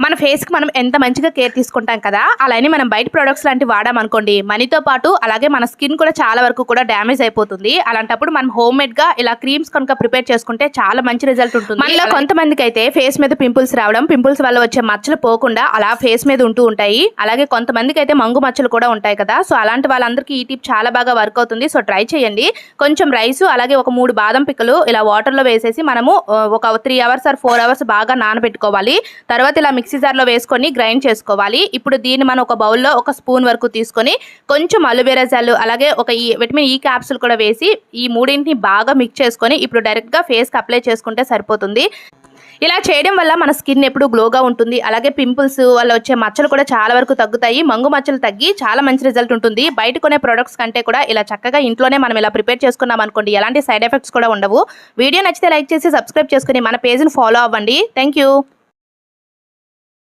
మన ఫేస్కి మనం ఎంత మంచిగా కేర్ తీసుకుంటాం కదా, అలానే మనం బయట ప్రొడక్ట్స్ లాంటివి వాడామనుకోండి, మనీతో పాటు అలాగే మన స్కిన్ కూడా చాలా వరకు కూడా డ్యామేజ్ అయిపోతుంది. అలాంటప్పుడు మనం హోమ్ మేడ్ గా ఇలా క్రీమ్స్ కనుక ప్రిపేర్ చేసుకుంటే చాలా మంచి రిజల్ట్ ఉంటుంది. మనలో కొంతమందికి అయితే ఫేస్ మీద పింపుల్స్ రావడం, పింపుల్స్ వల్ల వచ్చే మచ్చలు పోకుండా అలా ఫేస్ మీద ఉంటూ ఉంటాయి. అలాగే కొంతమందికి అయితే మంగు మచ్చలు కూడా ఉంటాయి కదా, సో అలాంటి వాళ్ళందరికీ ఈ టిప్ చాలా బాగా వర్క్ అవుతుంది. సో ట్రై చేయండి. కొంచెం రైస్ అలాగే ఒక 3 బాదం పిక్కలు ఇలా వాటర్ లో వేసేసి మనము ఒక 3 అవర్స్ ఆర్ 4 అవర్స్ బాగా నానబెట్టుకోవాలి. తర్వాత ఇలా మిక్సీ జార్లో వేసుకొని గ్రైండ్ చేసుకోవాలి. ఇప్పుడు దీన్ని మనం ఒక బౌల్లో ఒక స్పూన్ వరకు తీసుకొని కొంచెం అలోవెరా జెల్ అలాగే ఒక విటమిన్ ఈ క్యాప్సూల్ కూడా వేసి ఈ మూడింటిని బాగా మిక్స్ చేసుకొని ఇప్పుడు డైరెక్ట్గా ఫేస్కి అప్లై చేసుకుంటే సరిపోతుంది. ఇలా చేయడం వల్ల మన స్కిన్ ఎప్పుడు గ్లోగా ఉంటుంది. అలాగే పింపుల్స్ వల్ల వచ్చే మచ్చలు కూడా చాలా వరకు తగ్గుతాయి. మంగు మచ్చలు తగ్గి చాలా మంచి రిజల్ట్ ఉంటుంది. బయట కొనే ప్రొడక్ట్స్ కంటే కూడా ఇలా చక్కగా ఇంట్లోనే మనం ఇలా ప్రిపేర్ చేసుకున్నాం అనుకోండి, ఎలాంటి సైడ్ ఎఫెక్ట్స్ కూడా ఉండవు. వీడియో నచ్చితే లైక్ చేసి సబ్స్క్రైబ్ చేసుకుని మన పేజ్ని ఫాలో అవ్వండి. Thank you.